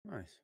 Nice.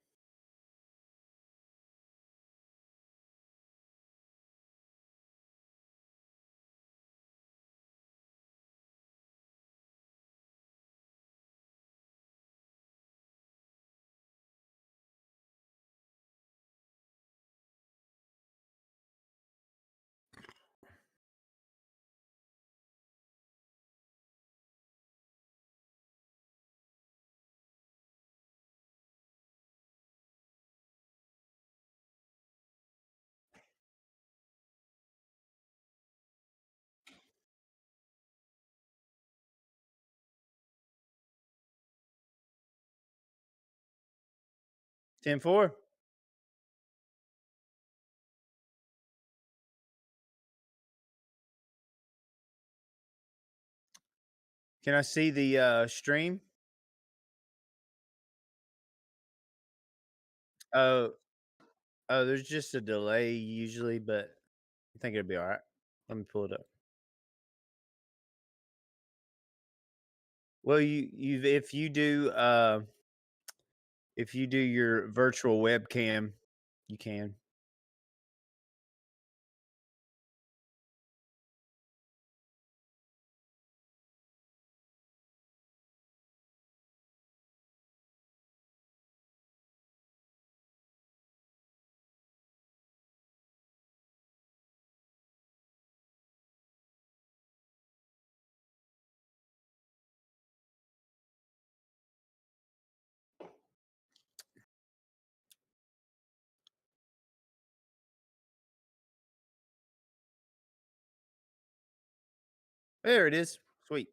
Ten four. Can I see the stream? Oh, there's just a delay usually, but I think it'll be all right. Let me pull it up. Well, you if you do your virtual webcam, you can. There it is. Sweet.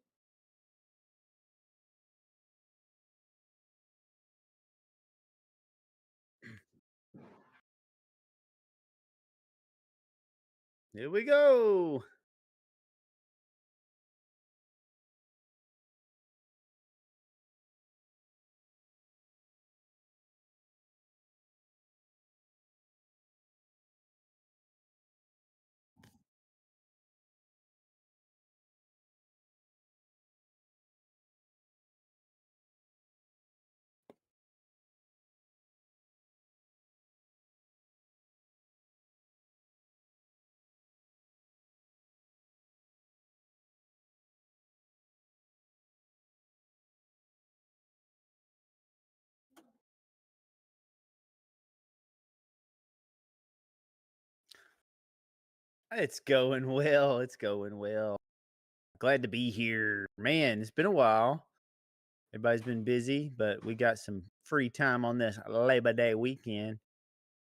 Here we go. It's going well. It's going well. Glad to be here. Man, it's been a while. Everybody's been busy, but we got some free time on this Labor Day weekend.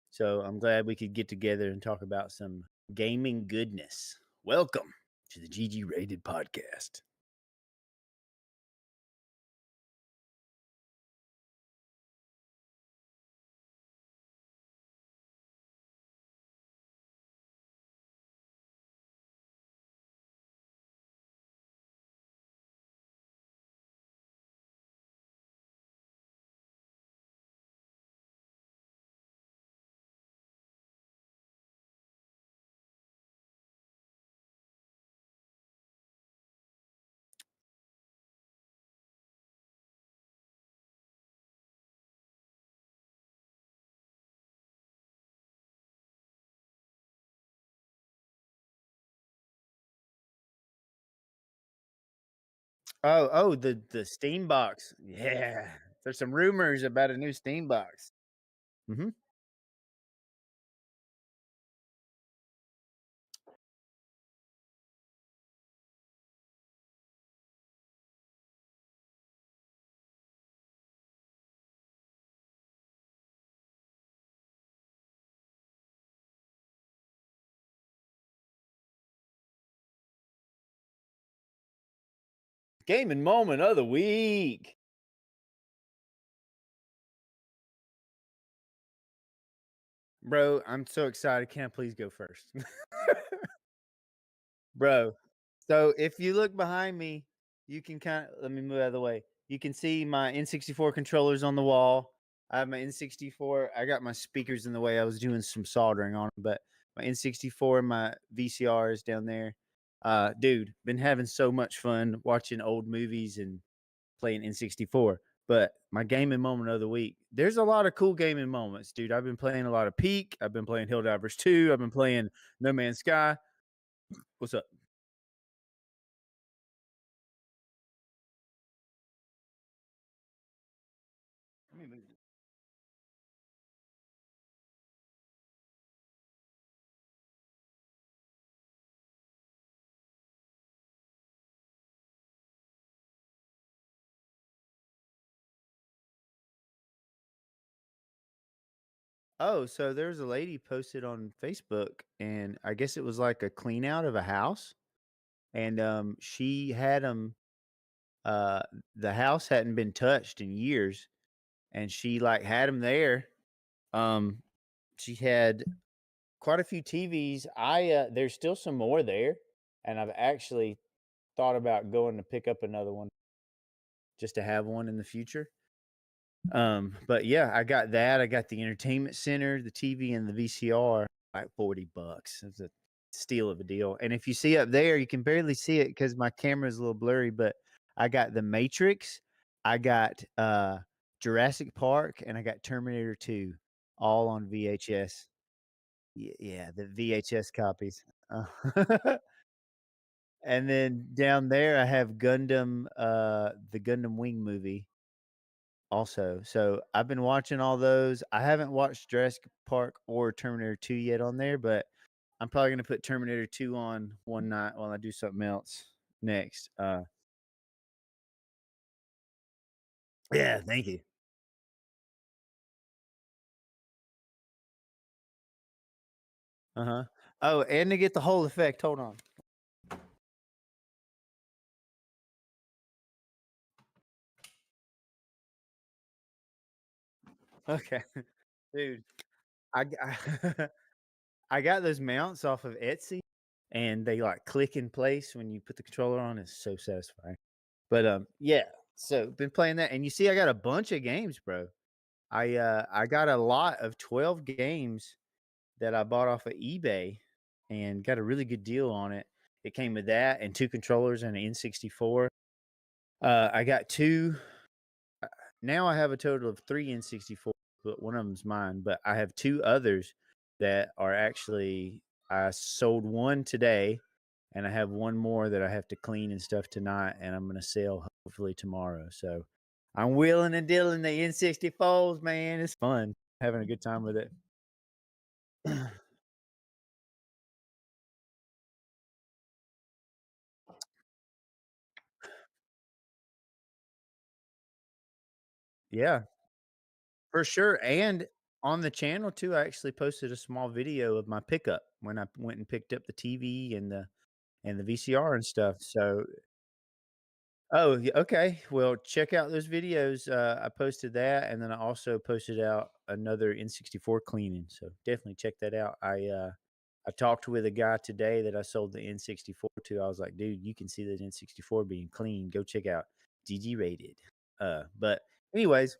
So I'm glad we could get together and talk about some gaming goodness. Welcome to the GGrated Podcast. The Steam box. Yeah. There's some rumors about a new Steam box. Mm-hmm. Gaming moment of the week. Bro, I'm so excited. Can I please go first? Bro, so if you look behind me, you can let me move out of the way. You can see my N64 controllers on the wall. I have my N64. I got my speakers in the way. I was doing some soldering on them, but my N64 and my VCR is down there. Dude, been having so much fun watching old movies and playing N64. But my gaming moment of the week, there's a lot of cool gaming moments, dude. I've been playing a lot of Peak. I've been playing Helldivers 2. I've been playing No Man's Sky. What's up? Oh, so there's a lady posted on Facebook, and I guess it was like a clean out of a house, and she had them. Uh, the house hadn't been touched in years, and she like had them there. Um, she had quite a few TVs. There's still some more there, and I've actually thought about going to pick up another one just to have one in the future. But yeah, I got that. I got the entertainment center, the TV, and the VCR, like $40. It's a steal of a deal. And if you see up there, you can barely see it because my camera is a little blurry, but I got the Matrix, I got Jurassic Park, and I got Terminator 2 all on VHS. Yeah, the VHS copies. And then down there I have Gundam, the Gundam Wing movie also. So I've been watching all those. I haven't watched Jurassic Park or Terminator 2 yet on there, but I'm probably gonna put Terminator 2 on one night while I do something else next. Yeah, thank you. Uh-huh. Oh, and to get the whole effect, hold on. Okay. Dude, I g I got those mounts off of Etsy, and they, like, click in place when you put the controller on. It's so satisfying. But, yeah, so been playing that, and you see I got a bunch of games, bro. I got a lot of 12 games that I bought off of eBay and got a really good deal on it. It came with that and 2 controllers and an N64. I got 2 now I have a total of 3 N64, but one of them's mine, but I have 2 others that are actually I sold 1 today, and I have 1 more that I have to clean and stuff tonight, and I'm gonna sell hopefully tomorrow, so I'm wheeling and dealing the N64s, man, it's fun, having a good time with it. Yeah, for sure, and on the channel too, I actually posted a small video of my pickup when I went and picked up the TV and the VCR and stuff, so oh, okay. Well, check out those videos. I posted that, and then I also posted out another N64 cleaning. So definitely check that out. I talked with a guy today that I sold the N64 to. I was like, dude, you can see that N64 being clean. Go check out GG Rated. But anyways,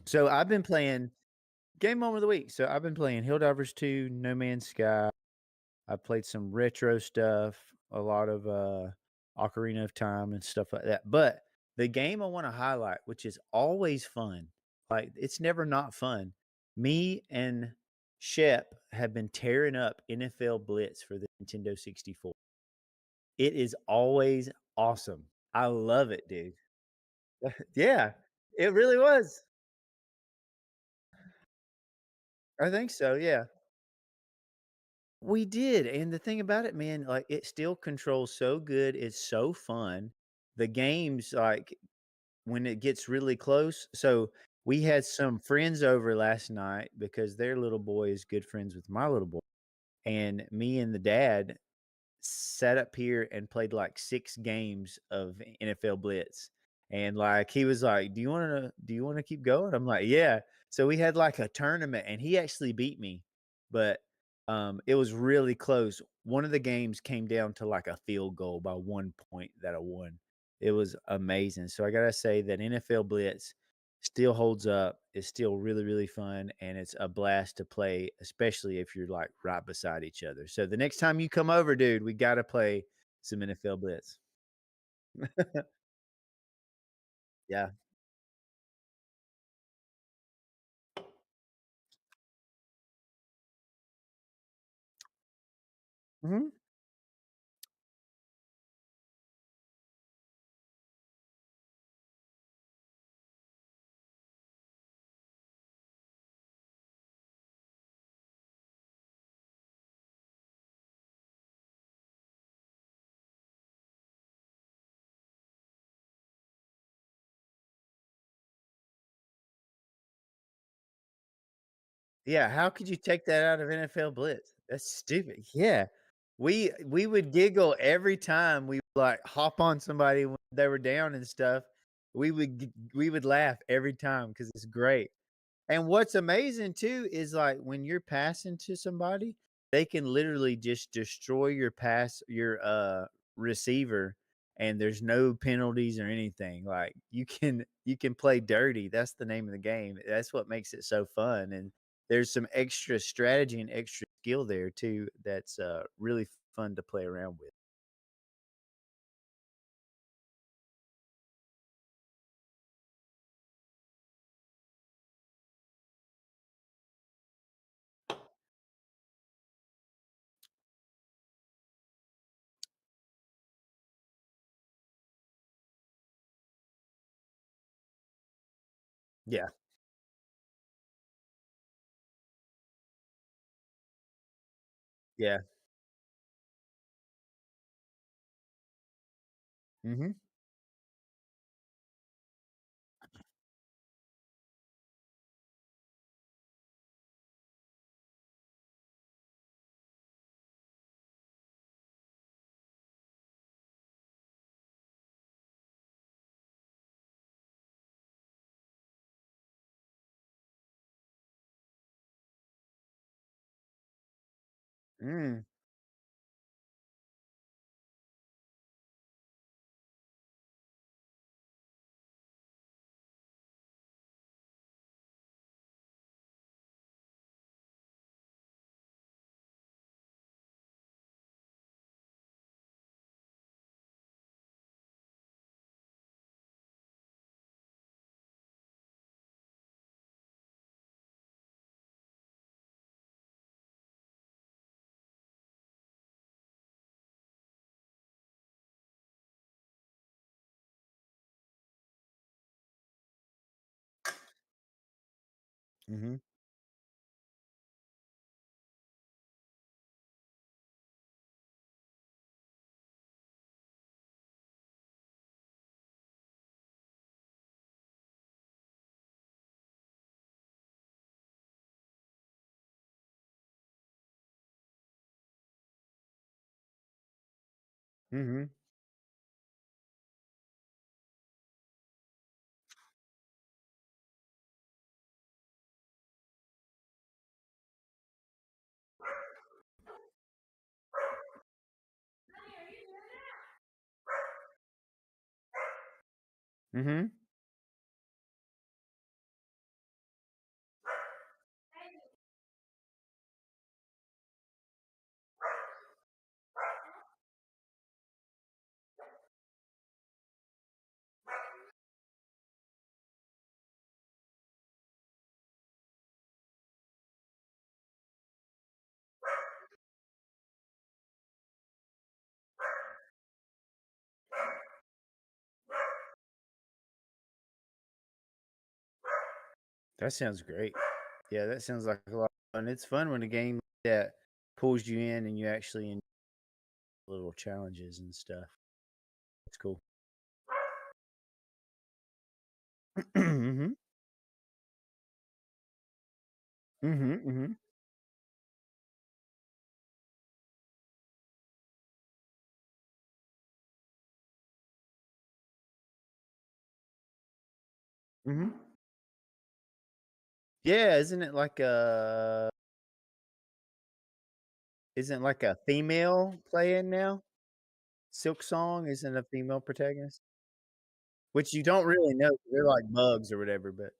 so I've been playing game moment of the week. So I've been playing Helldivers 2, No Man's Sky. I played some retro stuff, a lot of Ocarina of Time and stuff like that. But the game I want to highlight, which is always fun, like it's never not fun. Me and Shep have been tearing up NFL Blitz for the Nintendo 64. It is always awesome. I love it, dude. Yeah, it really was. I think so. Yeah. We did, and the thing about it, man, like, it still controls so good, it's so fun. The games, like, when it gets really close so, we had some friends over last night because their little boy is good friends with my little boy, and me and the dad sat up here and played like 6 games of NFL Blitz. And like he was like, "Do you wanna keep going?" I'm like, "Yeah." So we had like a tournament and he actually beat me, but it was really close. One of the games came down to like a field goal by 1 point that I won. It was amazing. So I gotta say that NFL Blitz still holds up. It's still really, really fun, and it's a blast to play, especially if you're like right beside each other. So the next time you come over, dude, we got to play some NFL Blitz. Yeah. Mhm. Yeah, how could you take that out of NFL Blitz? That's stupid. Yeah. We would giggle every time we, like, hop on somebody when they were down and stuff. We would laugh every time because it's great. And what's amazing too is, like, when you're passing to somebody, they can literally just destroy your receiver, and there's no penalties or anything. Like, you can play dirty. That's the name of the game. That's what makes it so fun, and there's some extra strategy and extra skill there too that's, really fun to play around with. Yeah. Yeah. Mhm. Mm. Mhm. Mhm. Mhm. That sounds great. Yeah, that sounds like a lot of fun. It's fun when a game like that pulls you in and you actually enjoy little challenges and stuff. It's cool. Mhm. Mhm, mhm. Mhm. Yeah, isn't like a female playing now? Silk Song isn't a female protagonist? Which you don't really know, 'cause they're like bugs or whatever, but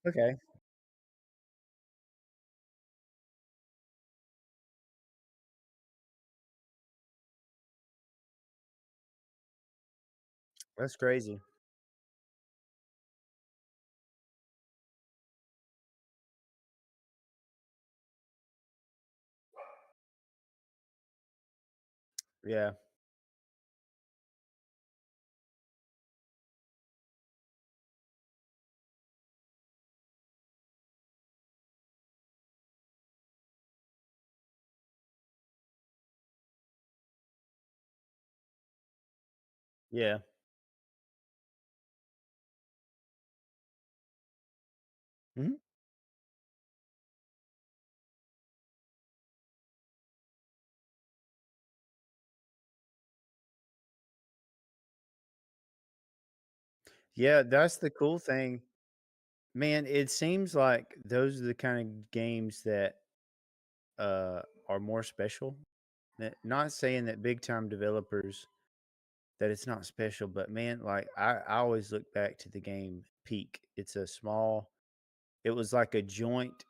okay. That's crazy. Yeah. Yeah. Mhm. Yeah, that's the cool thing. Man, it seems like those are the kind of games that, are more special. Not saying that big time developers that it's not special, but man, like I always look back to the game Peak. It's a small it was like a joint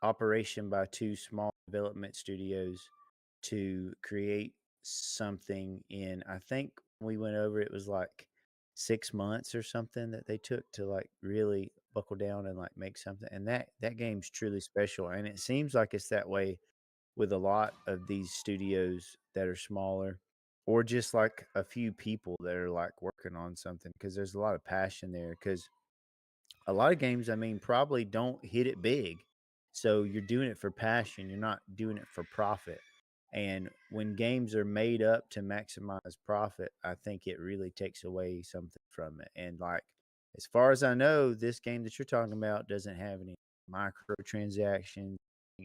operation by two small development studios to create something in I think when we went over it was like 6 months or something that they took to like really buckle down and like make something. And that game's truly special. And it seems like it's that way with a lot of these studios that are smaller or just like a few people that are like working on something because there's a lot of passion there because a lot of games, I mean, probably don't hit it big. So you're doing it for passion, you're not doing it for profit. And when games are made up to maximize profit, I think it really takes away something from it. And like, as far as I know, this game that you're talking about doesn't have any microtransactions,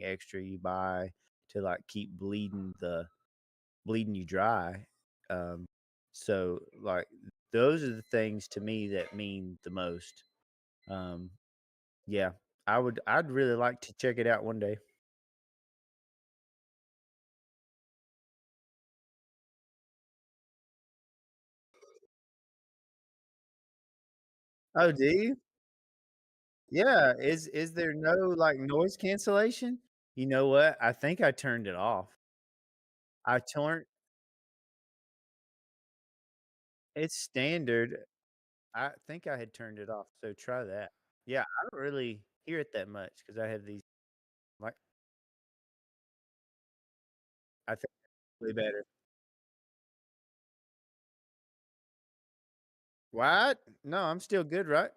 extra you buy to like keep bleeding you dry. Um, so like those are the things to me that mean the most. Um, yeah, I'd really like to check it out one day. Oh, do you? Yeah, is there no, like, noise cancellation? You know what? I think I turned it off. I turned it's standard. I think I had turned it off, so try that. Yeah, I don't really hear it that much because I have these, like I think way better. What? No, I'm still good, right?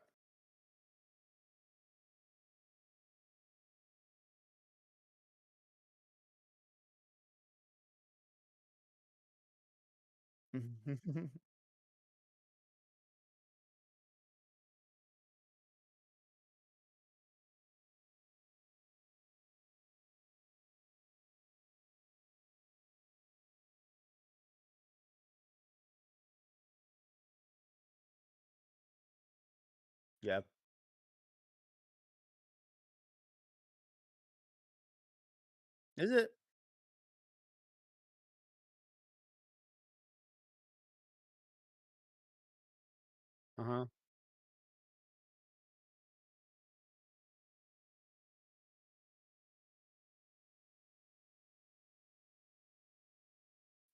Yeah. Is it? Uh-huh.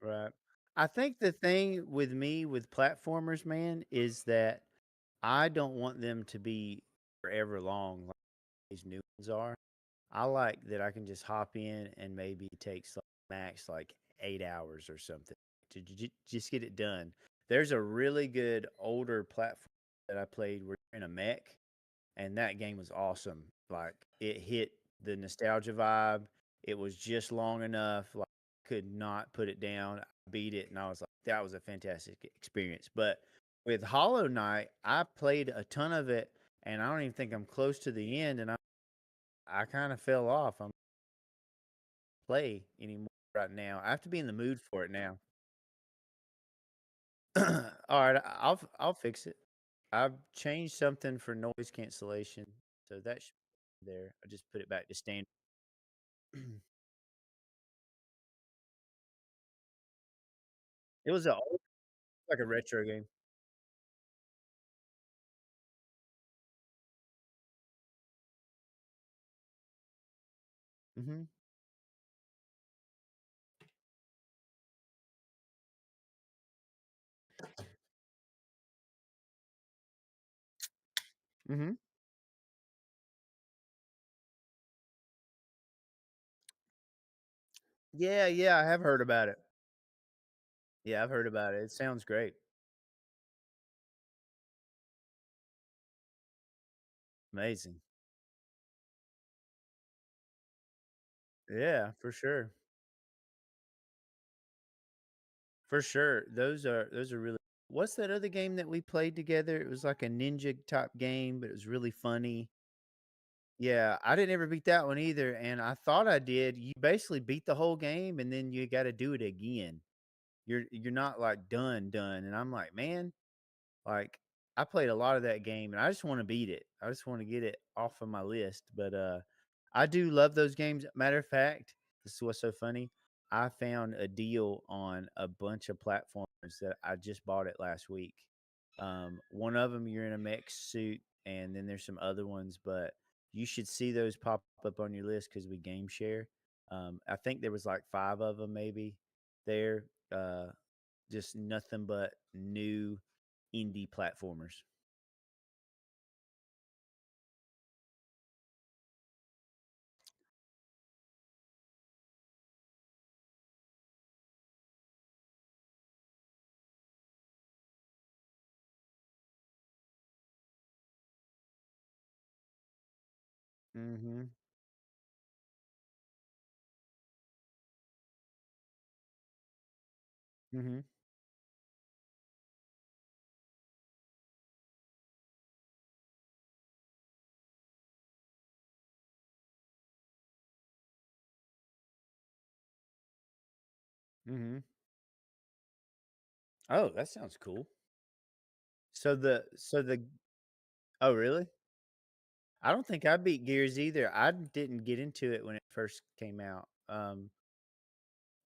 Right. I think the thing with me with platformers, man, is that I don't want them to be forever long like these new ones are. I like that I can just hop in and maybe it takes like max like 8 hours or something to just get it done. There's a really good older platform that I played where you're in a mech and that game was awesome. Like it hit the nostalgia vibe. It was just long enough. Like could not put it down. I beat it, and I was like, that was a fantastic experience. But with Hollow Knight, I played a ton of it, and I don't even think I'm close to the end. And I kind of fell off. I'm play anymore right now. I have to be in the mood for it now. All right, I'll fix it. I've changed something for noise cancellation, so that should be there. I just put it back to standard. It was like a retro game. Mhm. Mhm. Yeah, yeah, I have heard about it. Yeah, I've heard about it. It sounds great. Amazing. Yeah, for sure. For sure. Those are really. What's that other game that we played together? It was like a ninja type game, but it was really funny. Yeah, I didn't ever beat that one either, and I thought I did. You basically beat the whole game and then you gotta do it again. You're not like done, and I'm like, "Man, like, I played a lot of that game, and I just wanna beat it. I just wanna get it off of my list, but, I do love those games. Matter of fact, this is what's so funny, I found a deal on a bunch of platforms that I just bought it last week. One of them, you're in a mech suit, and then there's some other ones, but you should see those pop up on your list because we game share. I think there was, like, 5 of them maybe there, just nothing but new indie platformers. Mhm. Mhm. Mhm. Oh, that sounds cool. So the oh, really? I don't think I beat Gears either. I didn't get into it when it first came out.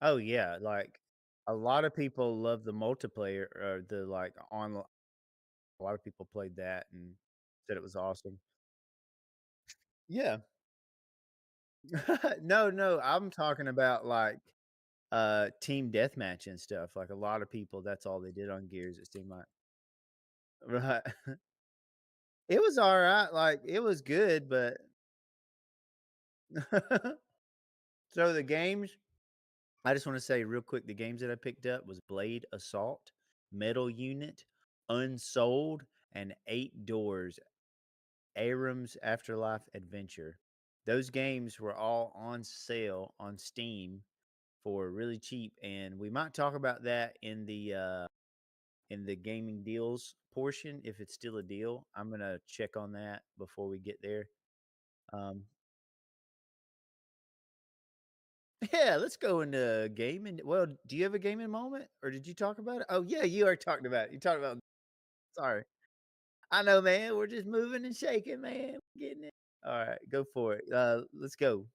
Oh, yeah, like, a lot of people love the multiplayer or the, like, on a lot of people played that and said it was awesome. Yeah. No, no, I'm talking about, like, team deathmatch and stuff, like, a lot of people, that's all they did on Gears, it seemed like. Right. It was alright, like, it was good, but so the games I just wanna say real quick, the games that I picked up was Blade Assault, Metal Unit, Unsold, and Eight Doors, Aram's Afterlife Adventure. Those games were all on sale on Steam for really cheap, and we might talk about that in the gaming deals portion if it's still a deal. I'm gonna check on that before we get there. Um, yeah, let's go into gaming. Well, do you have a gaming moment, or did you talk about it? Oh yeah, you are talking about it. You talked about. Sorry, I know, man. We're just moving and shaking, man. Getting it. All right, go for it. Let's go.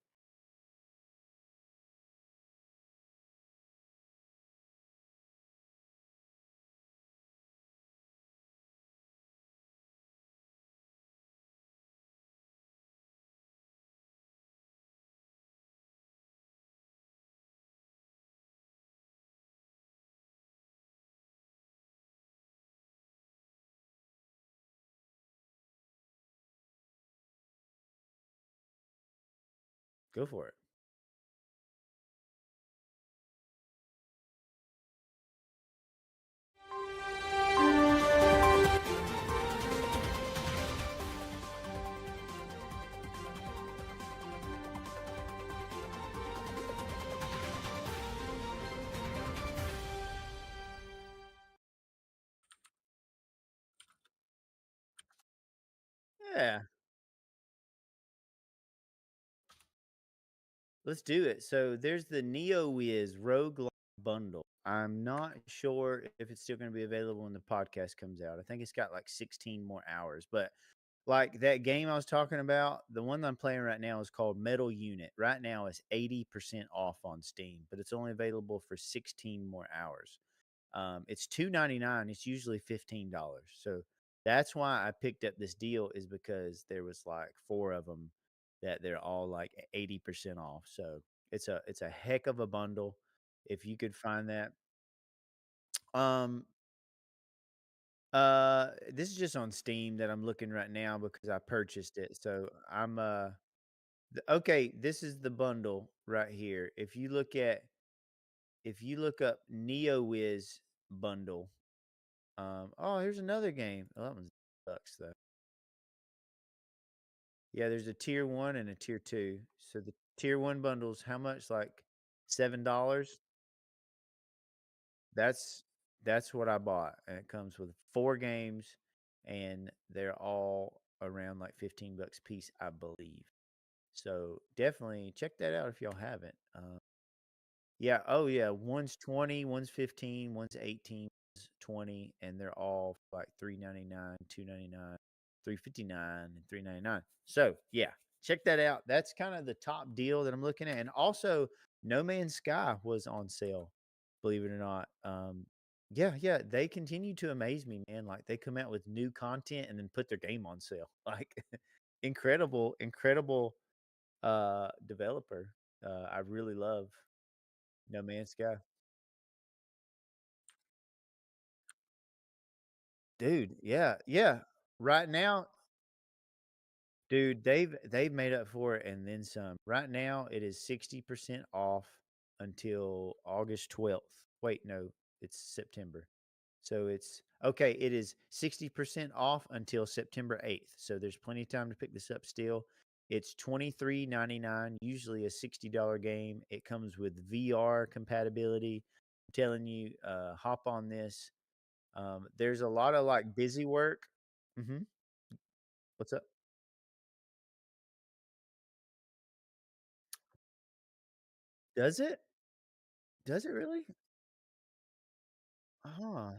Go for it. Yeah, let's do it. So there's the NeoWiz Rogue bundle. I'm not sure if it's still going to be available when the podcast comes out. I think it's got like 16 more hours, but like that game I was talking about, the one that I'm playing right now is called Metal Unit. Right now it's 80% off on Steam, but it's only available for 16 more hours. It's 2.99. It's usually $15. So that's why I picked up this deal is because there was like four of them that they're all like 80% off. So it's a heck of a bundle. If you could find that. Um this is just on Steam that I'm looking right now because I purchased it. So I'm okay, this is the bundle right here. If you look at if you look up NeoWiz bundle, oh, here's another game. Oh, that one's bucks though. Yeah, there's a tier one and a tier two. So the tier one bundles, how much? Like $7. That's that's what I bought, and it comes with 4 games, and they're all around like $15 a piece, I believe. So definitely check that out if y'all haven't. Yeah. Oh, yeah. One's 20, one's 15, one's 18, one's 20, and they're all like 3.99, 2.99, 3.59, and 3.99. So yeah, check that out. That's kind of the top deal that I'm looking at. And also, No Man's Sky was on sale, believe it or not. Yeah, yeah, they continue to amaze me, man. Like they come out with new content and then put their game on sale. Like incredible, incredible developer. I really love No Man's Sky. Dude, yeah, yeah. Right now, dude, they've made up for it and then some. Right now, it is 60% off until August 12th. Wait, no, it's September. So it's okay, it is 60% off until September 8th. So there's plenty of time to pick this up still. It's $23.99, usually a $60 game. It comes with VR compatibility. I'm telling you, hop on this. There's a lot of like busy work. Hmm. What's up? Does it? Does it really? Huh.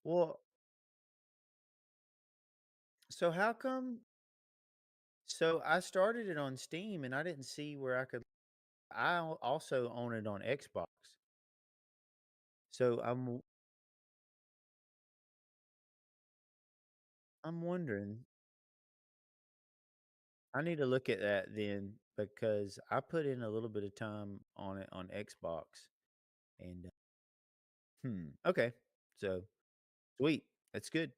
Well, so how come? So I started it on Steam and I didn't see where I could. Also own it on Xbox. So I'm wondering. I need to look at that then because I put in a little bit of time on it on Xbox and okay. So sweet. That's good.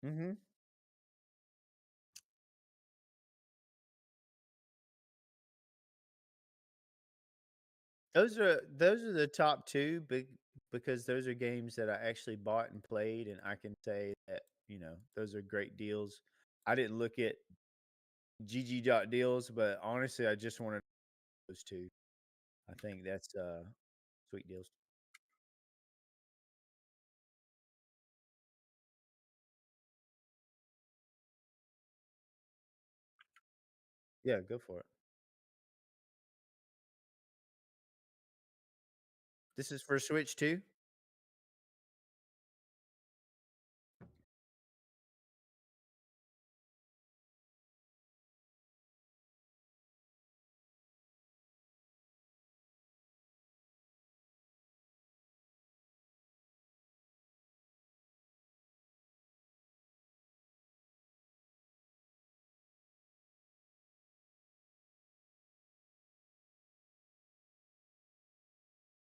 Hmm. Those are the top two big because those are games that I actually bought and played, and I can say that those are great deals. I didn't look at GG deals, but honestly, I just wanted those two. I think that's sweet deals. Yeah, go for it. This is for Switch too.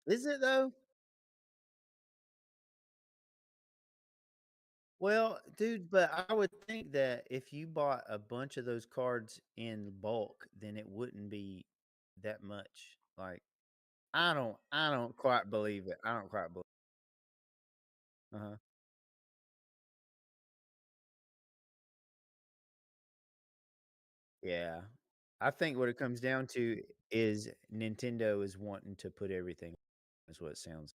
Is it though? Well, dude, but I would think that if you bought a bunch of those cards in bulk, then it wouldn't be that much. Like I don't quite believe it. I don't quite believe. Uh-huh. Yeah. I think what it comes down to is Nintendo is wanting to put everything. Is what it sounds.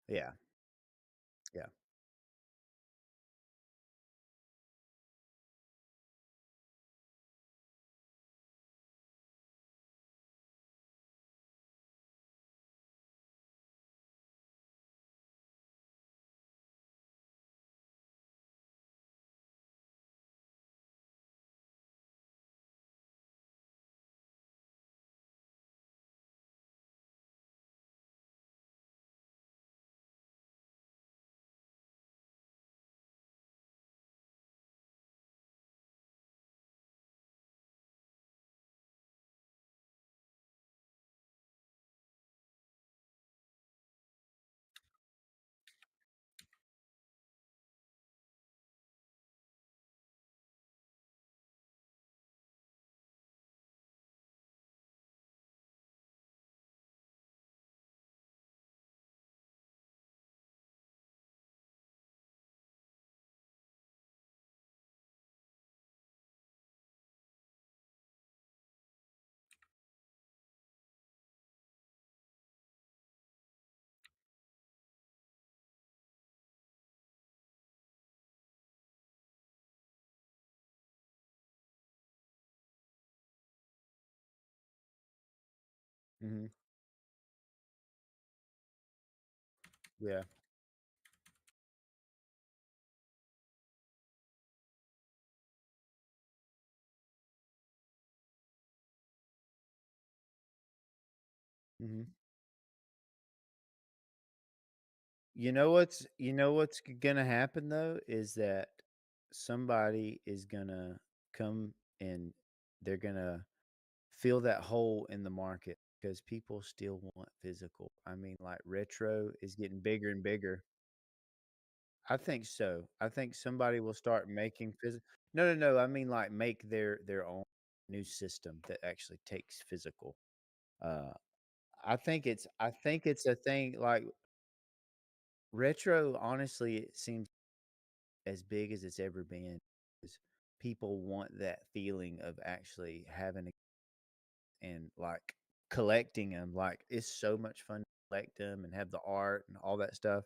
Yeah. Yeah. Mhm. Yeah. Mhm. Gonna happen though is that somebody is gonna come and they're gonna fill that hole in the market because people still want physical. I mean, like retro is getting bigger and bigger. I think so. I think somebody will start making physical. No, no, no. I mean, like make their own new system that actually takes physical. Uh, I think it's a thing like retro. Honestly, it seems as big as it's ever been. 'Cause people want that feeling of actually having and like collecting them. Like it's so much fun to collect them and have the art and all that stuff.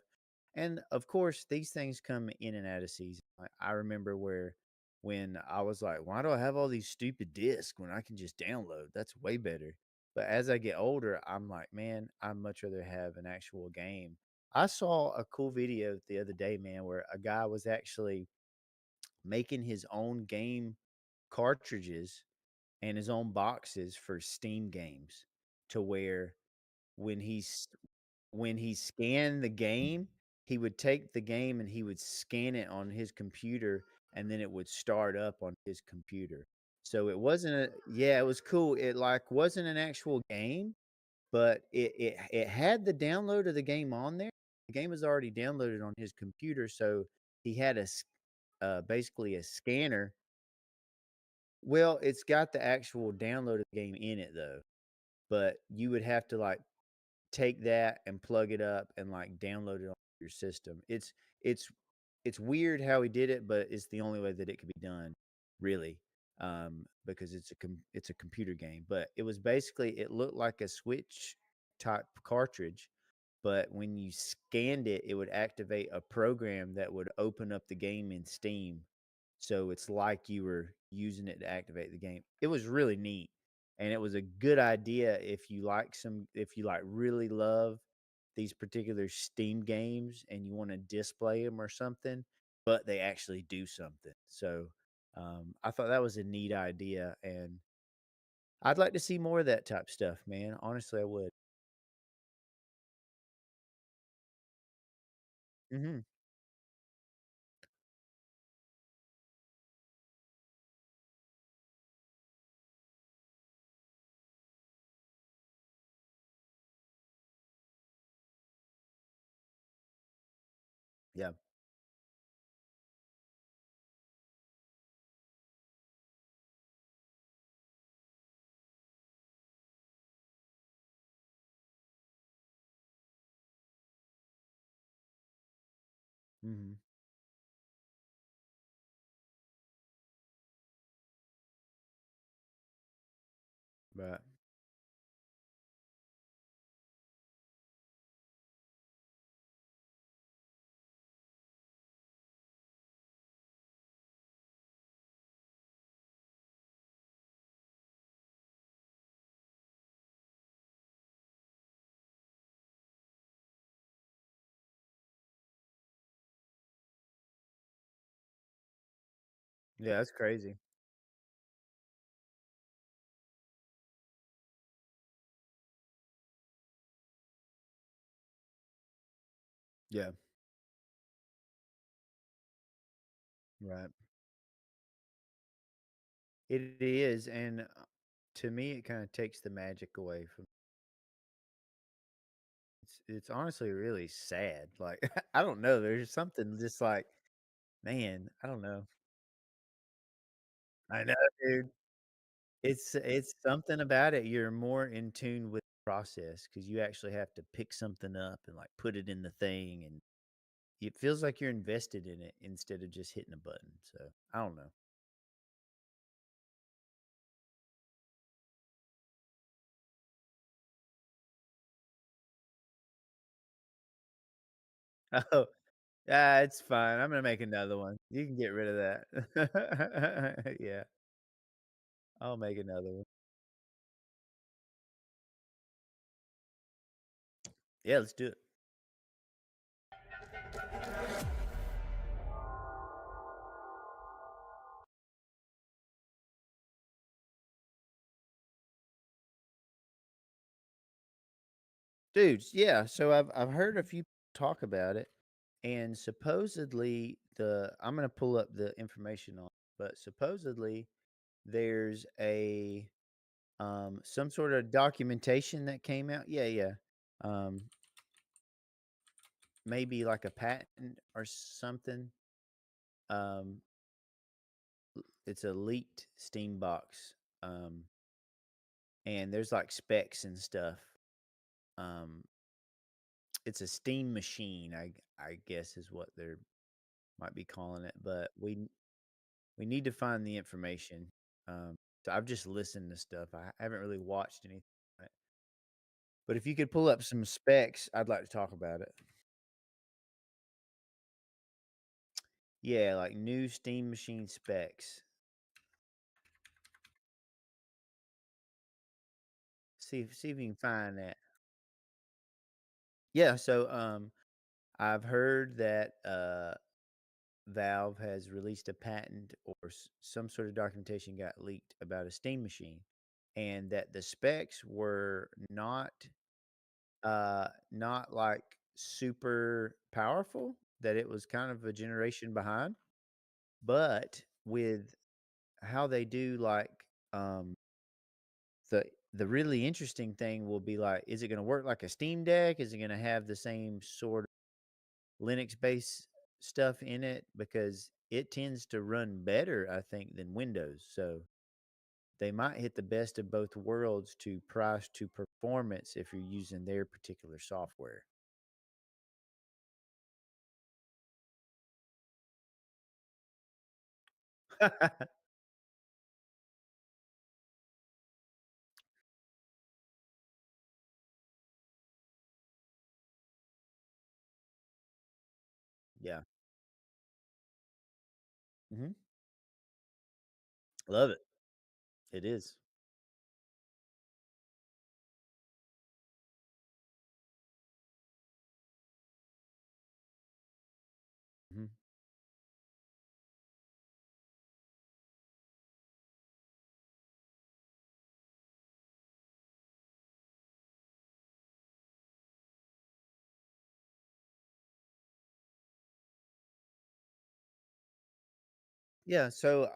And of course, these things come in and out of season. Like, I remember when I was like, why do I have all these stupid discs when I can just download? That's way better. But as I get older, I'm like, man, I'd much rather have an actual game. I saw a cool video the other day, man, where a guy was actually making his own game cartridges and his own boxes for Steam games to where when he's when he scanned the game, he would take the game and he would scan it on his computer and then it would start up on his computer. So it wasn't a yeah, it was cool. It like wasn't an actual game, but it had the download of the game on there. The game was already downloaded on his computer, so he had basically a scanner. Well, it's got the actual downloaded game in it though, but you would have to like take that and plug it up and like download it on your system. It's it's weird how he did it, but it's the only way that it could be done, really, because it's a computer game. But it was basically it looked like a Switch type cartridge, but when you scanned it, it would activate a program that would open up the game in Steam. So it's like you were using it to activate the game. It was really neat. And it was a good idea if you like really love these particular Steam games and you want to display them or something, but they actually do something. So I thought that was a neat idea, and I'd like to see more of that type stuff, man. Honestly, I would. Hmm. Yeah. Hmm. Right. Yeah, that's crazy. Yeah. Right. It is, and to me, it kind of takes the magic away from. It's honestly really sad. Like I don't know. There's something just like, man, I don't know. I know, dude. It's something about it. You're more in tune with the process because you actually have to pick something up and like put it in the thing, and it feels like you're invested in it instead of just hitting a button. So I don't know. Oh, yeah, it's fine. I'm gonna make another one. You can get rid of that. Yeah, I'll make another one. Yeah, let's do it. Dudes, yeah. So I've heard a few talk about it, and supposedly I'm gonna pull up the information on it, but supposedly there's a some sort of documentation that came out. Yeah, yeah. Um Maybe like a patent or something. Um it's a leaked Steam box. Um and there's like specs and stuff. Um it's a Steam machine, I guess is what they're might be calling it, but we need to find the information. Um, so I've just listened to stuff. I haven't really watched anything. On it. But if you could pull up some specs, I'd like to talk about it. Yeah, like new Steam machine specs. See if you can find that. Yeah, so I've heard that Valve has released a patent or some sort of documentation got leaked about a Steam machine, and that the specs were not like super powerful, that it was kind of a generation behind, but with how they do like um the the really interesting thing will be like, is it going to work like a Steam Deck? Is it going to have the same sort of Linux based stuff in it? Because it tends to run better, I think, than Windows. So they might hit the best of both worlds to price to performance if you're using their particular software. Yeah. Hmm. Love it. It is. Mhm. Yeah, so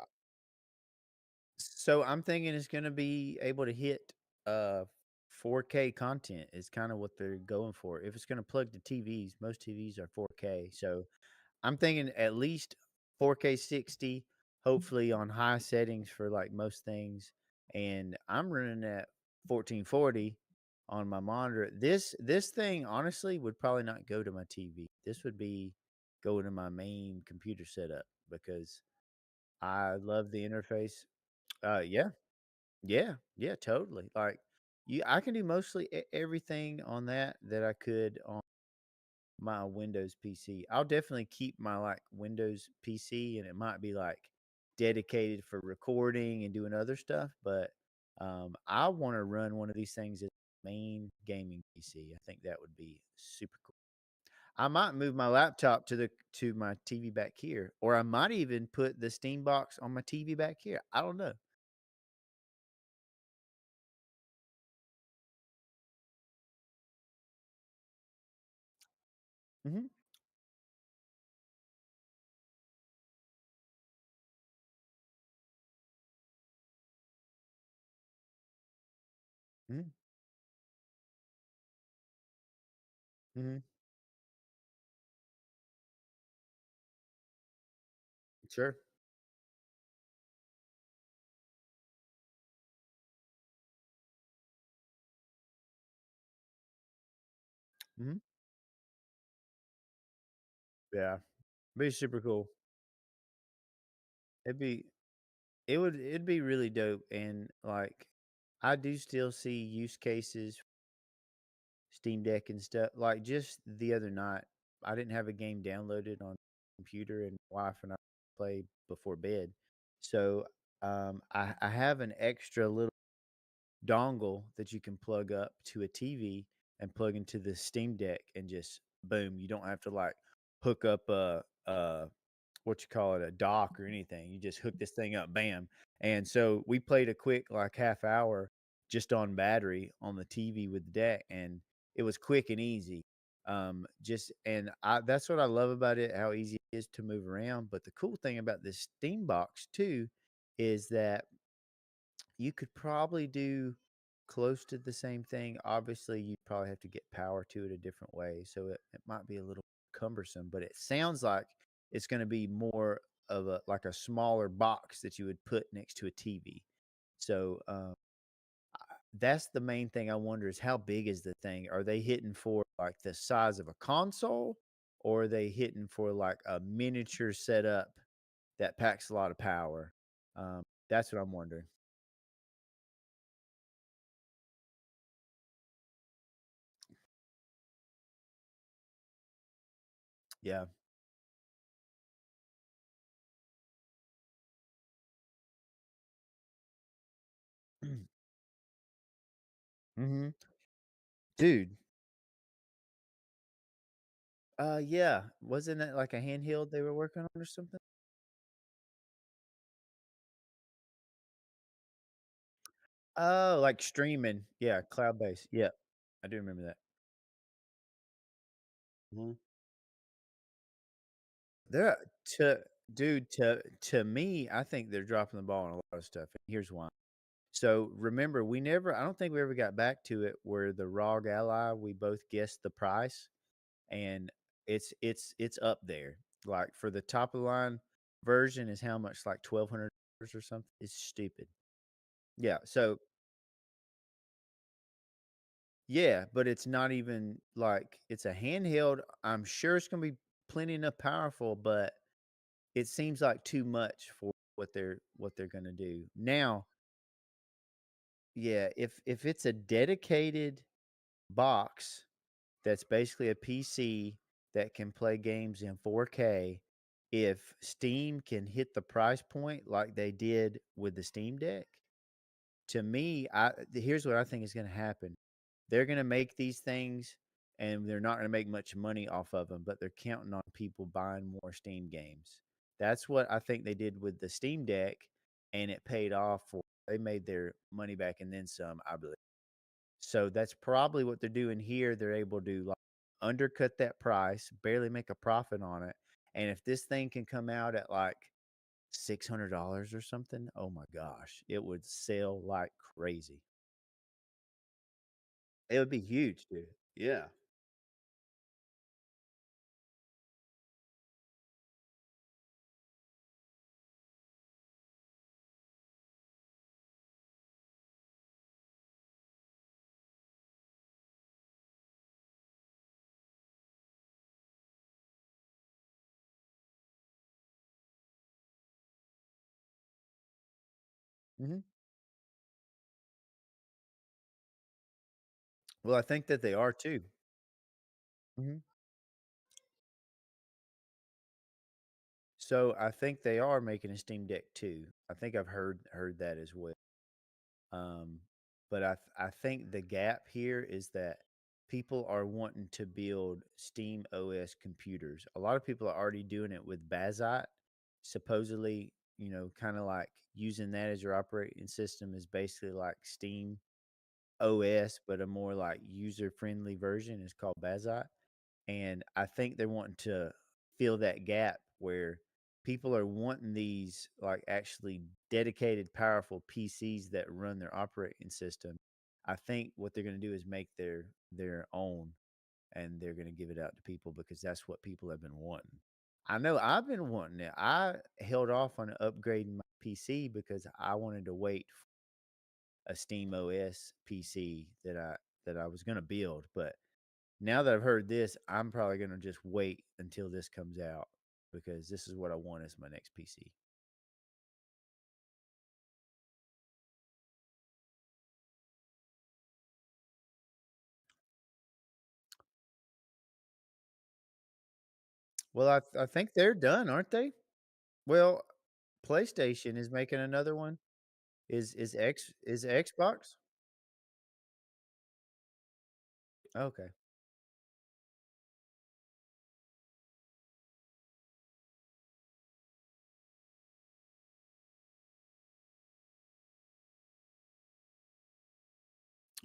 I'm thinking it's gonna be able to hit uh 4K content is kind of what they're going for. If it's gonna plug to TVs, most TVs are 4K. So I'm thinking at least 4K 60, hopefully on high settings for like most things. And I'm running at 1440 on my monitor. This thing honestly would probably not go to my TV. This would be going to my main computer setup because I love the interface. Yeah, yeah, yeah, totally. Like I can do mostly everything on that I could on my Windows PC. I'll definitely keep my like Windows PC, and it might be like dedicated for recording and doing other stuff. But I want to run one of these things as main gaming PC. I think that would be super cool. I might move my laptop to my TV back here, or I might even put the Steam box on my TV back here. I don't know. Hmm. Hmm. Hmm. Sure. Hmm. Yeah, be super cool. It'd be it'd be really dope, and like I do still see use cases, Steam Deck and stuff. Like just the other night, I didn't have a game downloaded on computer, and wife and I play before bed. So I have an extra little dongle that you can plug up to a TV, and plug into the Steam Deck and just boom, you don't have to like hook up a what you call it, a dock or anything. You just hook this thing up, bam. And so we played a quick like half hour just on battery on the TV with the deck, and it was quick and easy. Just and I That's what I love about it, how easy it is to move around. But the cool thing about this Steam box too is that you could probably do close to the same thing. Obviously, you probably have to get power to it a different way, so it might be a little cumbersome. But it sounds like it's going to be more of a like a smaller box that you would put next to a TV. So that's the main thing I wonder is how big is the thing? Are they hitting for like the size of a console, or are they hitting for like a miniature setup that packs a lot of power? That's what I'm wondering. Yeah. Hmm. Dude, yeah. Wasn't it like a handheld they were working on or something? Oh, like streaming. Yeah, cloud-based. Yeah, I do remember that. Mhm. They're to Dude, to me, I think they're dropping the ball on a lot of stuff. And here's why. So remember, I don't think we ever got back to it where the ROG Ally, we both guessed the price, and it's up there. Like for the top of the line version is how much, like $1,200 or something. It's stupid. Yeah. So yeah, but it's not even like it's a handheld. I'm sure it's gonna be plenty enough powerful, but it seems like too much for what they're gonna do. Now, yeah, if it's a dedicated box that's basically a PC that can play games in 4K, if Steam can hit the price point like they did with the Steam Deck, to me, here's what I think is gonna happen. They're going to make these things and they're not going to make much money off of them, but they're counting on people buying more Steam games. That's what I think they did with the Steam Deck, and it paid off for they made their money back and then some, I believe. So that's probably what they're doing here. They're able to like undercut that price, barely make a profit on it. And if this thing can come out at like $600 or something, oh my gosh, it would sell like crazy. It would be huge, dude. Yeah. Hmm. Well, I think that they are too. Mhm. So I think they are making a Steam Deck too. I think I've heard that as well. Um, but I think the gap here is that people are wanting to build Steam OS computers. A lot of people are already doing it with Bazite, supposedly, kind of like using that as your operating system is basically like Steam OS, but a more like user friendly version is called Bazite. And I think they're wanting to fill that gap where people are wanting these like actually dedicated, powerful PCs that run their operating system. I think what they're going to do is make their own, and they're going to give it out to people because that's what people have been wanting. I know I've been wanting it. I held off on upgrading my PC because I wanted to wait for a Steam OS PC that I was going to build, but now that I've heard this, I'm probably gonna just wait until this comes out because this is what I want as my next PC. Well, I think they're done, aren't they? Well, PlayStation is making another one. Is Xbox? Okay.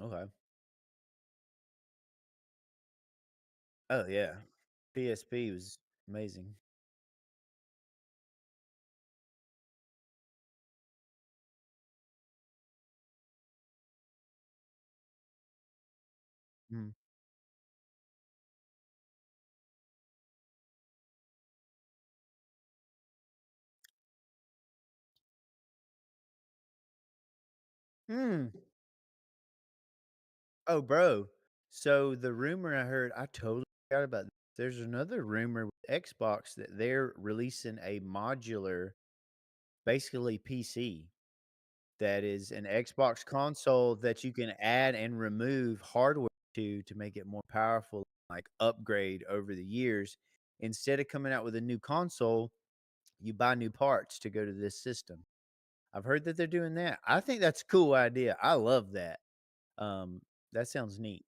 Okay. Oh yeah. PSP was amazing. Mm. Hmm. Oh, bro. So the rumor I heard, I totally forgot about this. There's another rumor with Xbox that they're releasing a modular, basically PC that is an Xbox console that you can add and remove hardware to make it more powerful, like upgrade over the years. Instead of coming out with a new console, you buy new parts to go to this system. I've heard that they're doing that. I think that's a cool idea. I love that. Um, that sounds neat.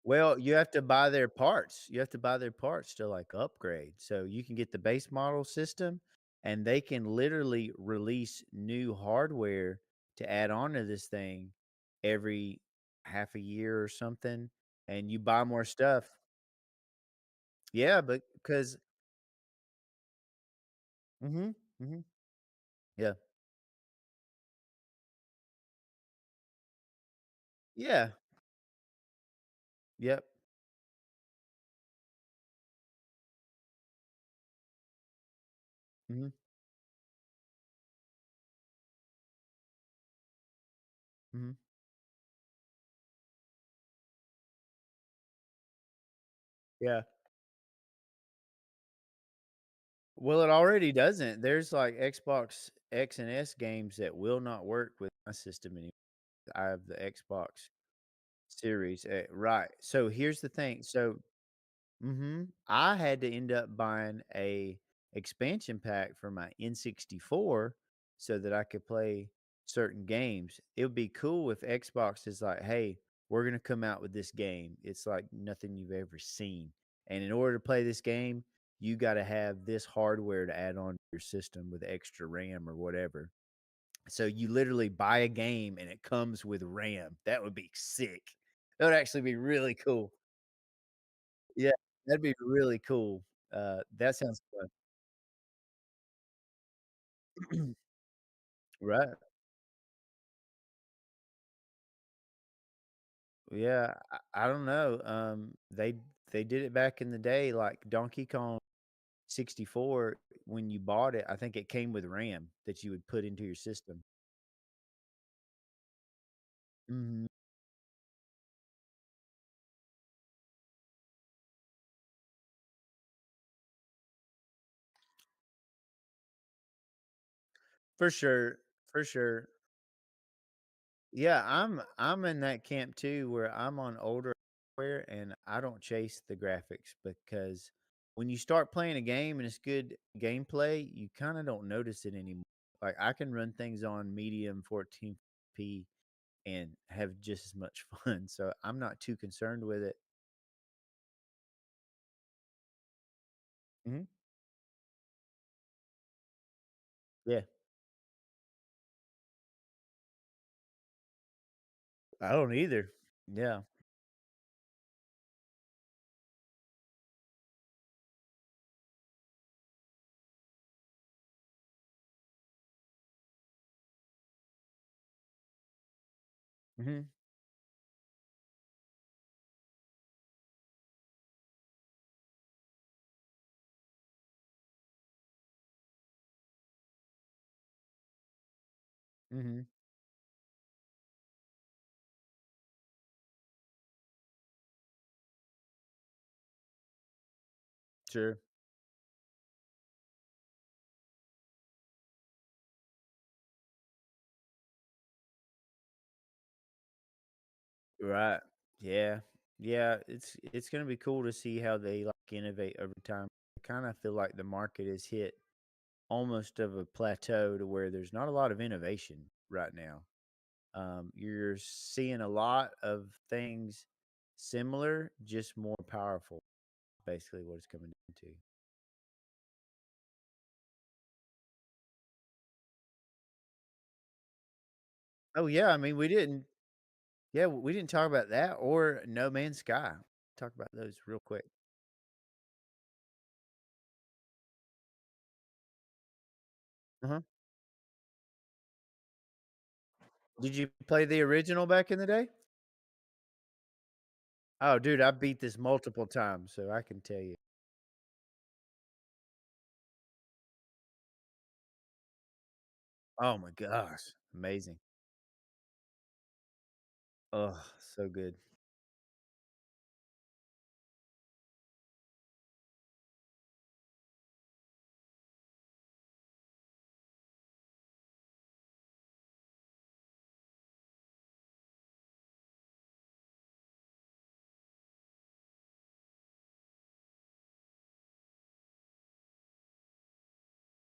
Well, you have to buy their parts. You have to buy their parts to like upgrade. So you can get the base model system and they can literally release new hardware to add on to this thing every half a year or something. And you buy more stuff. Yeah, but because, mm-hmm, mm-hmm, yeah, yeah, yep, mm-hmm, mm-hmm, yeah. Well, it already doesn't. There's like Xbox X and S games that will not work with my system anymore. I have the Xbox Series X, right. So here's the thing. So, I had to end up buying a expansion pack for my N64 so that I could play certain games. It would be cool if Xbox is like, "Hey, we're gonna come out with this game. It's like nothing you've ever seen, and in order to play this game, you got to have this hardware to add on to your system with extra RAM or whatever." So you literally buy a game and it comes with RAM. That would be sick. That would actually be really cool. Yeah, that'd be really cool. That sounds fun. Right. Yeah, I don't know. They did it back in the day, like Donkey Kong 64. When you bought it, I think it came with RAM that you would put into your system. Mhm. For sure, for sure. Yeah, I'm in that camp too where I'm on older hardware and I don't chase the graphics because when you start playing a game and it's good gameplay, you kind of don't notice it anymore. Like I can run things on medium 14p and have just as much fun. So I'm not too concerned with it. Hmm. Yeah, I don't either. Yeah. Hmm. Hmm. Sure. Right. Yeah. Yeah. It's gonna be cool to see how they like innovate over time. I kind of feel like the market has hit almost of a plateau to where there's not a lot of innovation right now. You're seeing a lot of things similar, just more powerful. Basically, what it's coming down to. Oh yeah, I mean we didn't. Yeah, we didn't talk about that or No Man's Sky. Talk about those real quick. Uh-huh. Did you play the original back in the day? Oh, dude, I beat this multiple times, so I can tell you. Oh my gosh, amazing. Oh, so good.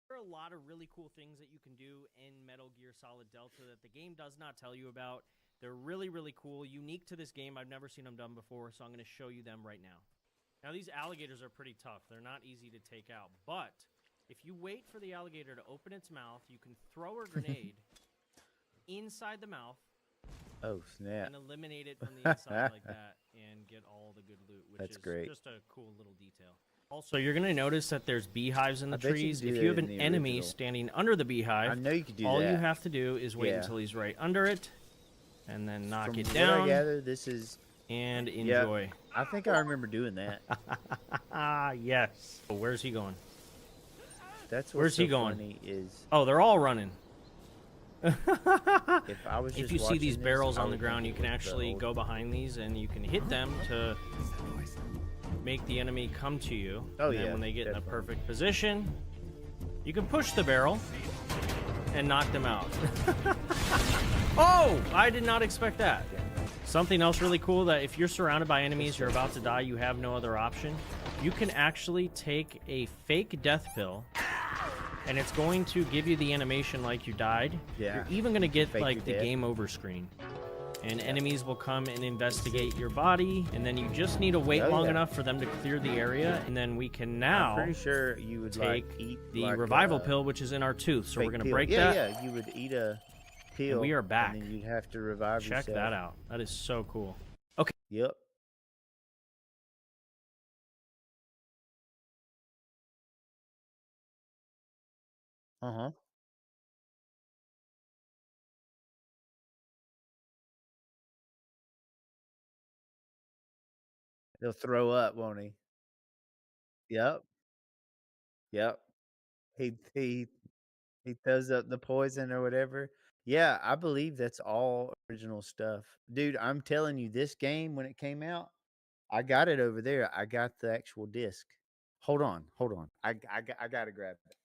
There are a lot of really cool things that you can do in Metal Gear Solid Delta that the game does not tell you about. They're really, really cool, unique to this game. I've never seen them done before, so I'm going to show you them right now. Now, these alligators are pretty tough. They're not easy to take out, but if you wait for the alligator to open its mouth, you can throw a grenade inside the mouth Oh snap! and eliminate it from the inside like that and get all the good loot, which That's is great. just a cool little detail. Also, you're going to notice that there's beehives in I the bet you trees. can do If that you have in an the enemy original. standing under the I beehive, know you could do all that. you have to do is wait Yeah. until he's right under it and then knock From it what I down gather, this is. and Yeah, enjoy. I think I remember doing that. Ah, yes. Oh, where's he going? That's what's Where's he so going? funny is Oh, they're all running. if I was just If you see watching these this, barrels I on the would ground, think you it can was the actually old- go behind these and you can hit them to make the enemy come to you. Oh, And then yeah, when they get in a definitely. perfect position, you can push the barrel and knock them out. Oh, I did not expect that. Something else really cool that if you're surrounded by enemies, you're about to die, you have no other option. You can actually take a fake death pill and it's going to give you the animation like you died. Yeah. You're even going to get Fake like your the death. game over screen. And enemies will come and investigate your body, and then you just need to wait Oh, long yeah. enough for them to clear the area, and then we can I'm now pretty sure you would take like eat the like revival a pill, which is in our tooth. So we're fake going to pill. break Yeah, that. yeah. You would eat a pill, we are back. and then you'd have to revive Check yourself. that out. That is so cool. Yep. Uh huh. He'll throw up, won't he? Yep. Yep. He he throws up the poison or whatever. Yeah, I believe that's all original stuff, dude. I'm telling you, this game when it came out, I got it over there. I got the actual disc. Hold on, hold on. I gotta grab it.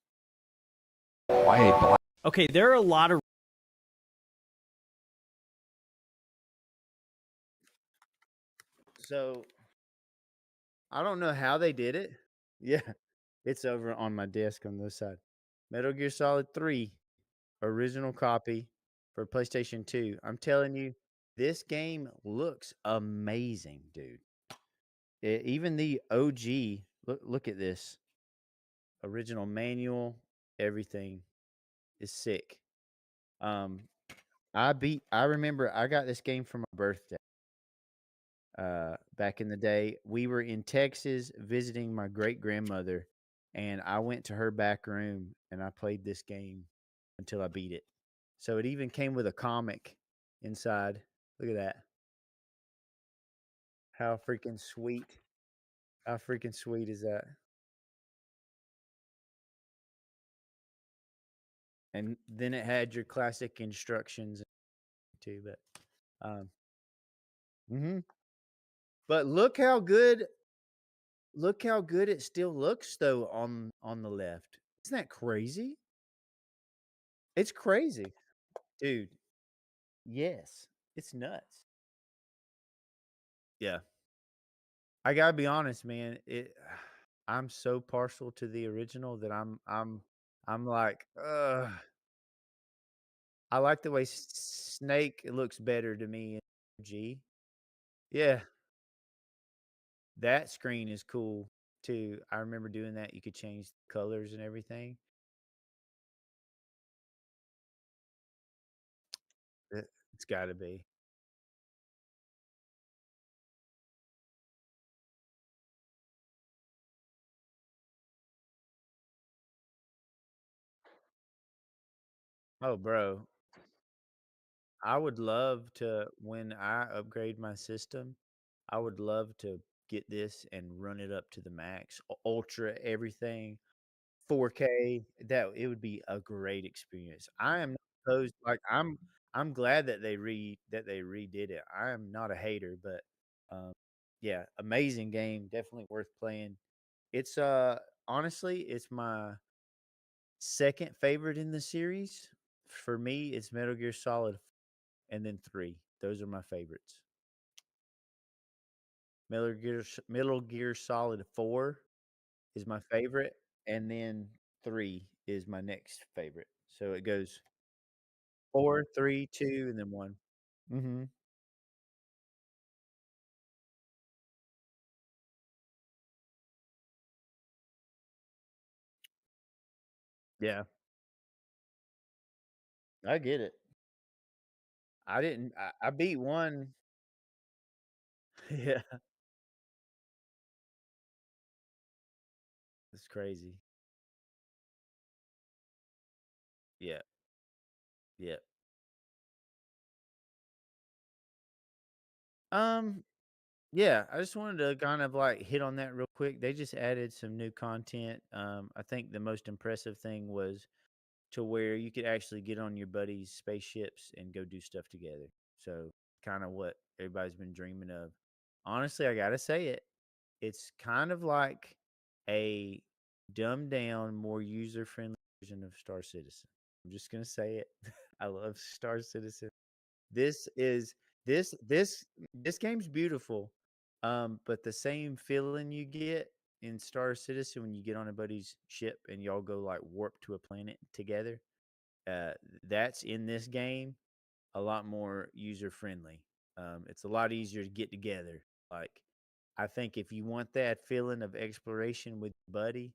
Okay, there are a lot of So I don't know how they did it. Yeah, it's over on my desk on this side. Metal Gear Solid 3 original copy for PlayStation 2. I'm telling you, this game looks amazing, dude. Even the OG, look at this. Original manual, everything is sick. Um I remember I got this game for my birthday. Back in the day, we were in Texas visiting my great grandmother, and I went to her back room and I played this game until I beat it. So it even came with a comic inside. Look at that. How freaking sweet. How freaking sweet is that? And then it had your classic instructions too, but um mhm. But look how good it still looks though on the left. Isn't that crazy? It's crazy. Dude, yes. It's nuts. Yeah. I gotta be honest, man. I'm so partial to the original that I'm like, ugh. I like the way Snake looks better to me in G. Yeah, that screen is cool too. I remember doing that. You could change the colors and everything. It's got to be. Oh, bro, I would love to when I upgrade my system. I would love to get this and run it up to the max, ultra everything, 4K. That it would be a great experience. I am not opposed. Like I'm glad that they redid it. I am not a hater, but um, yeah, amazing game, definitely worth playing. It's honestly, it's my second favorite in the series. For me, it's Metal Gear Solid and then 3. Those are my favorites. Metal Gear Solid 4 is my favorite, and then 3 is my next favorite. So it goes 4, 3, 2, and then 1. Mhm. Yeah, I get it. I didn't I beat 1. Yeah, it's crazy. Yeah, yeah. Um, yeah, I just wanted to kind of, like, hit on that real quick. They just added some new content. I think the most impressive thing was to where you could actually get on your buddies' spaceships and go do stuff together. So, kind of what everybody's been dreaming of. Honestly, I gotta say it. It's kind of like a dumbed down, more user friendly version of Star Citizen. I'm just gonna say it. I love Star Citizen. This is this game's beautiful. But the same feeling you get in Star Citizen when you get on a buddy's ship and y'all go like warp to a planet together, uh, that's in this game a lot more user friendly. It's a lot easier to get together. Like, I think if you want that feeling of exploration with your buddy,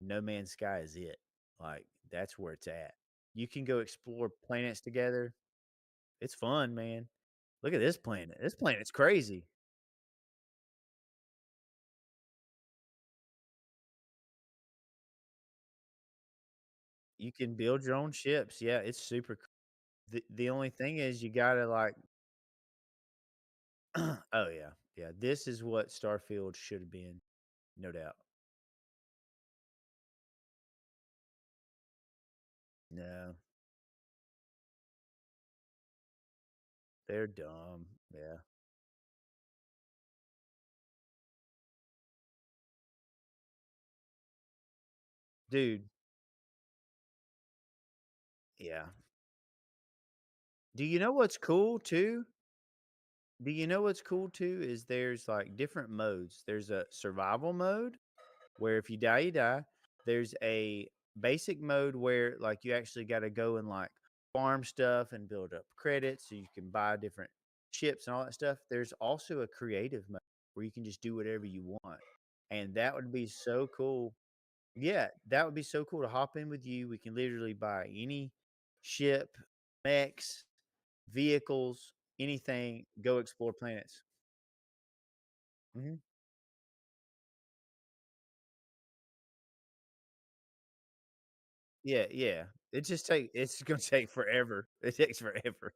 No Man's Sky is it. Like, that's where it's at. You can go explore planets together. It's fun, man. Look at this planet. This planet's crazy. You can build your own ships. Yeah, it's super. The only thing is you gotta like. Oh yeah, yeah. This is what Starfield should have been, no doubt. No, they're dumb. Yeah, dude. Yeah. Do you know what's cool too? Do you know what's cool too? Is there's like different modes. There's a survival mode where if you die, you die. There's a basic mode where like you actually got to go and like farm stuff and build up credits so you can buy different ships and all that stuff. There's also a creative mode where you can just do whatever you want. And that would be so cool. Yeah, that would be so cool to hop in with you. We can literally buy any ship, mechs, vehicles, anything, go explore planets. Mhm. Yeah, yeah. It's gonna take forever. It takes forever.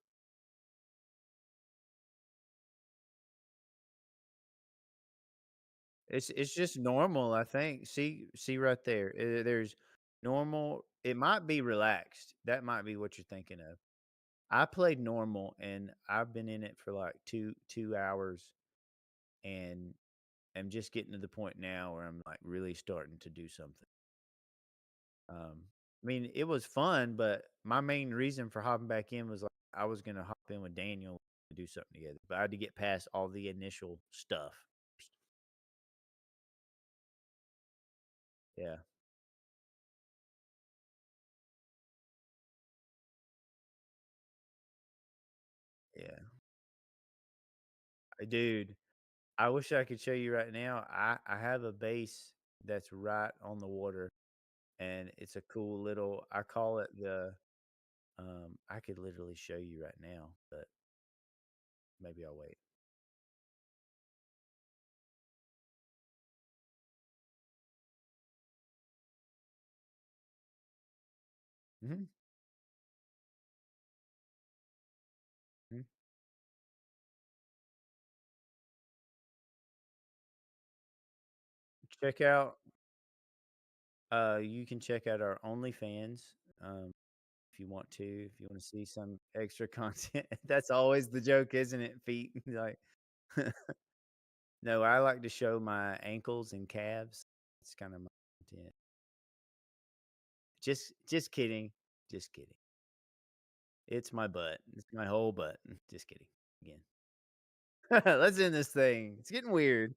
It's just normal, I think. See right there. There's normal. It might be relaxed. That might be what you're thinking of. I played normal and I've been in it for like two hours and am just getting to the point now where I'm like really starting to do something. I mean, it was fun, but my main reason for hopping back in was like I was gonna hop in with Daniel to do something together, but I had to get past all the initial stuff. Yeah. Dude, I wish I could show you right now. I have a base that's right on the water, and it's a cool little. I call it the. I could literally show you right now, but maybe I'll wait. Hmm. Hmm. Check out. You can check out our OnlyFans. Um, if you want to, if you want to see some extra content. That's always the joke, isn't it? Feet. Like, no, I like to show my ankles and calves. It's kind of my content. Just kidding. Just kidding. It's my butt. It's my whole butt. Just kidding. Again. Let's end this thing. It's getting weird.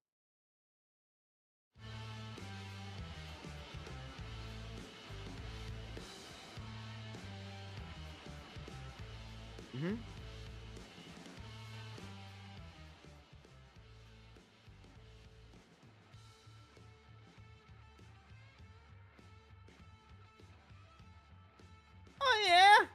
Hmm. Oh yeah.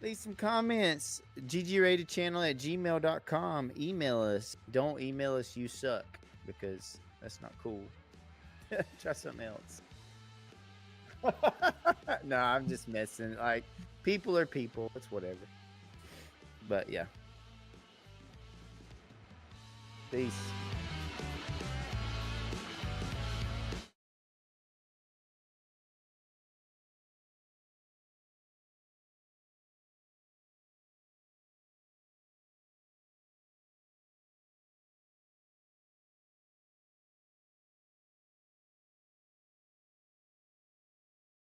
Leave some comments. GGratedChannel at gmail.com. Email us. Don't email us you suck because that's not cool. Try something else. No, I'm just messing. Like, people are people. It's whatever. But yeah. Peace.